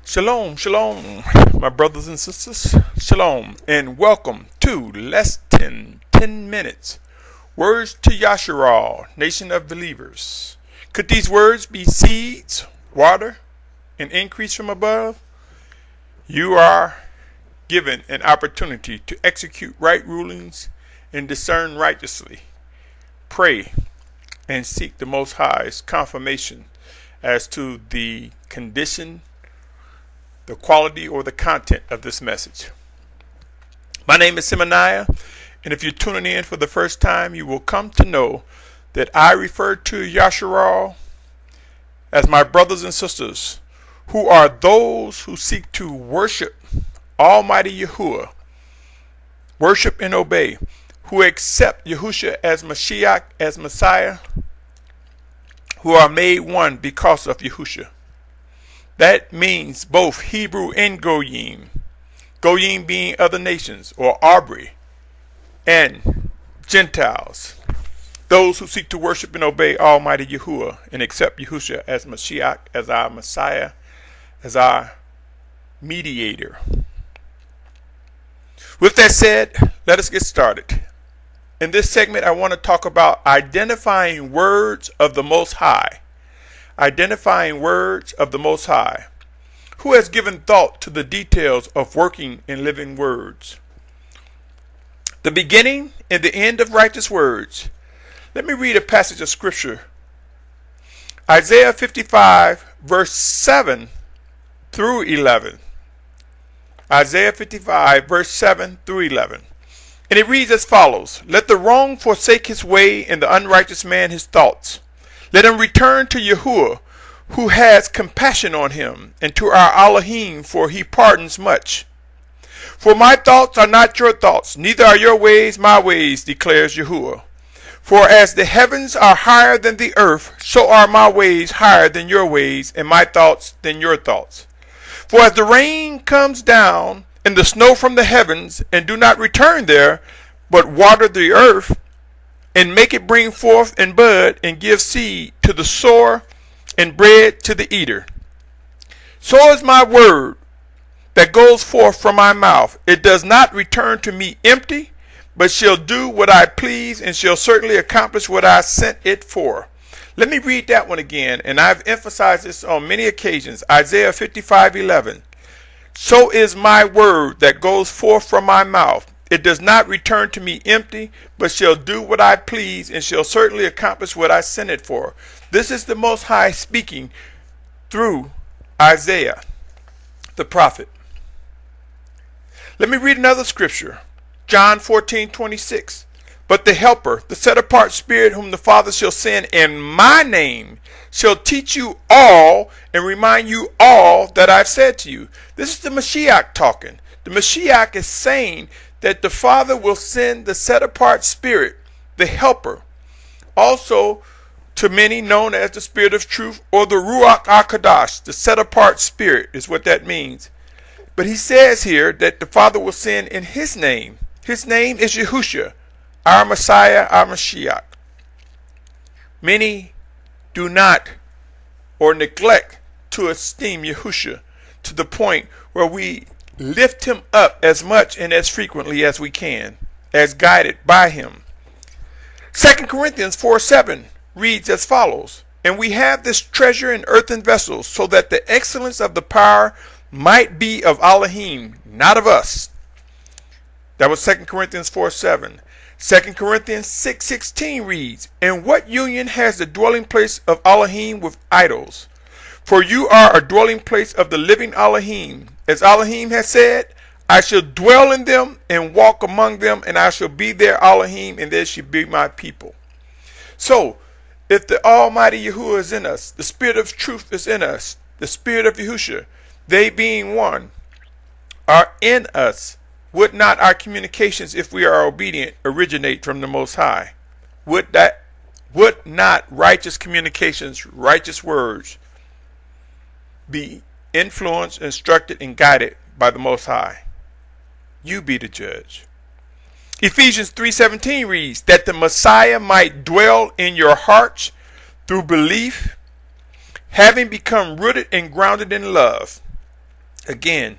Shalom, shalom, my brothers and sisters. Shalom, and welcome to Less Than 10 Minutes. Words to Yashar'al, nation of believers. Could these words be seeds, water, and increase from above? You are given an opportunity to execute right rulings and discern righteously. Pray and seek the Most High's confirmation as to the condition, the quality, or the content of this message. My name is Symmanayah, and if you're tuning in for the first time, you will come to know that I refer to Yashar'al as my brothers and sisters, who are those who seek to worship Almighty Yahweh, worship and obey, who accept Yahusha as Mashiach, as Messiah, who are made one because of Yahusha. That means both Hebrew and Goyim. Goyim being other nations, or Abri, and Gentiles. Those who seek to worship and obey Almighty Yahweh and accept Yahusha as Mashiach, as our Messiah, as our mediator. With that said, let us get started. In this segment, I want to talk about identifying words of the Most High. Identifying words of the Most High. Who has given thought to the details of working in living words? The beginning and the end of righteous words. Let me read a passage of scripture. Isaiah 55 verse 7 through 11. Isaiah 55 verse 7 through 11. And it reads as follows: Let the wrong forsake his way, and the unrighteous man his thoughts. Let him return to Yahweh, who has compassion on him, and to our Alahym, for he pardons much. For my thoughts are not your thoughts, neither are your ways my ways, declares Yahweh. For as the heavens are higher than the earth, so are my ways higher than your ways, and my thoughts than your thoughts. For as the rain comes down, and the snow from the heavens, and do not return there, but water the earth, and make it bring forth and bud, and give seed to the sower, and bread to the eater. So is my word that goes forth from my mouth. It does not return to me empty, but shall do what I please, and shall certainly accomplish what I sent it for. Let me read that one again, and I've emphasized this on many occasions. Isaiah 55:11. So is my word that goes forth from my mouth. It does not return to me empty, but shall do what I please, and shall certainly accomplish what I sent it for. This is the Most High speaking through Isaiah, the prophet. Let me read another scripture. John 14:26. But the Helper, the set-apart Spirit, whom the Father shall send in my name, shall teach you all and remind you all that I've said to you. This is the Mashiach talking. The Mashiach is saying that the Father will send the set-apart Spirit, the Helper, also to many known as the Spirit of Truth, or the Ruach HaKodesh, the set-apart Spirit is what that means. But he says here that the Father will send in his name. His name is Yahusha, our Messiah, our Mashiach. Many do not or neglect to esteem Yahusha to the point where we lift him up as much and as frequently as we can, as guided by him. 2 Corinthians 4:7 reads as follows: And we have this treasure in earthen vessels, so that the excellence of the power might be of Alahym, not of us. That was 2 Corinthians 4:7. 2 Corinthians 6:16 reads, And what union has the dwelling place of Alahym with idols? For you are a dwelling place of the living Alahym. As Alahym has said, I shall dwell in them and walk among them, and I shall be their Alahym, and they shall be my people. So, if the Almighty Yahuwah is in us, the Spirit of truth is in us, the Spirit of Yahusha, they being one, are in us, would not our communications, if we are obedient, originate from the Most High? Would not righteous communications, righteous words, be influenced, instructed, and guided by the Most High? You be the judge. Ephesians 3:17 reads, That the Messiah might dwell in your hearts through belief, having become rooted and grounded in love. Again,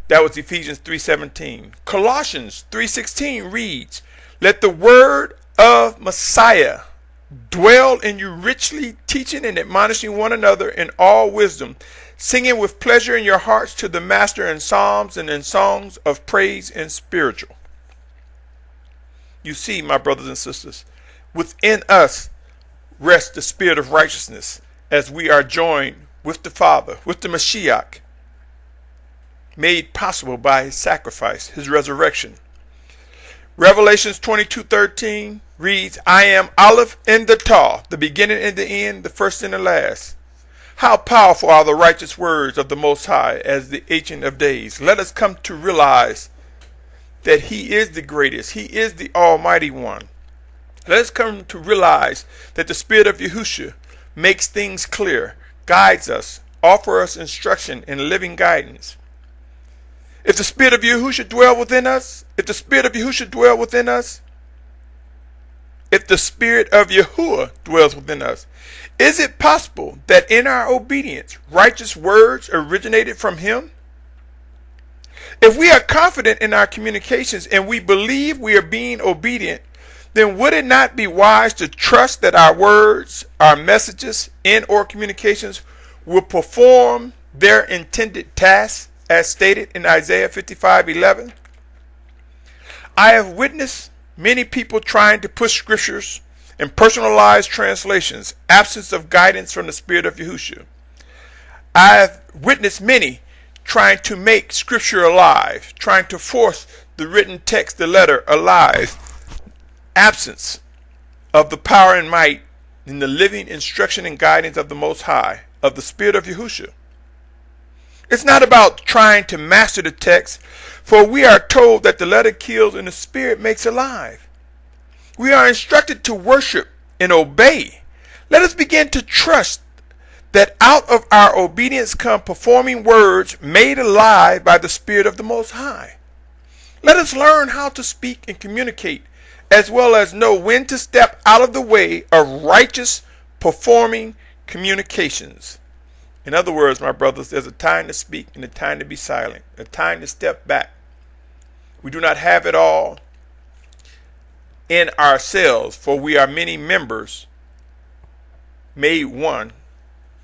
that was Ephesians 3:17. Colossians 3:16 reads, "Let the word of Messiah dwell in you richly, teaching and admonishing one another in all wisdom, singing with pleasure in your hearts to the Master in psalms and in songs of praise and spiritual." You see, my brothers and sisters, within us rests the spirit of righteousness as we are joined with the Father, with the Mashiach, made possible by his sacrifice, his resurrection. Revelations 22:13 reads, "I am Aleph and the Taw, the beginning and the end, the first and the last." How powerful are the righteous words of the Most High as the Ancient of Days. Let us come to realize that he is the greatest. He is the Almighty One. Let us come to realize that the Spirit of Yahushua makes things clear, guides us, offers us instruction and living guidance. If the Spirit of Yahushua dwell within us, if the Spirit of Yahushua dwell within us, if the Spirit of Yahuwah dwells within us, is it possible that in our obedience, righteous words originated from him? If we are confident in our communications and we believe we are being obedient, then would it not be wise to trust that our words, our messages, and or communications will perform their intended tasks as stated in Isaiah 55:11? I have witnessed many people trying to push scriptures and personalized translations, absence of guidance from the Spirit of Yahushua. I have witnessed many trying to make scripture alive, trying to force the written text, the letter, alive, absence of the power and might in the living instruction and guidance of the Most High, of the Spirit of Yahushua. It's not about trying to master the text, for we are told that the letter kills and the Spirit makes alive. We are instructed to worship and obey. Let us begin to trust that out of our obedience come performing words made alive by the Spirit of the Most High. Let us learn how to speak and communicate, as well as know when to step out of the way of righteous performing communications. In other words, my brothers, there's a time to speak and a time to be silent, a time to step back. We do not have it all in ourselves, for we are many members made one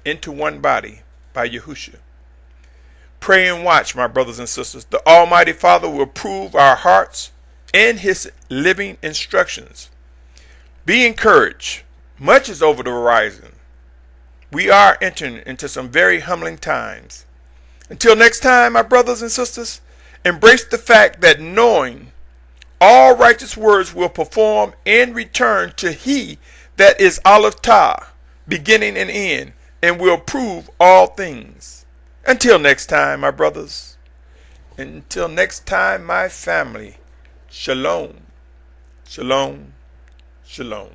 into one body by Yahushua. Pray and watch, my brothers and sisters. The Almighty Father will prove our hearts and his living instructions. Be encouraged. Much is over the horizon. We are entering into some very humbling times. Until next time, my brothers and sisters, embrace the fact that knowing all righteous words will perform and return to he that is Aleph Tah, beginning and end, and will prove all things. Until next time, my brothers. Until next time, my family. Shalom. Shalom. Shalom.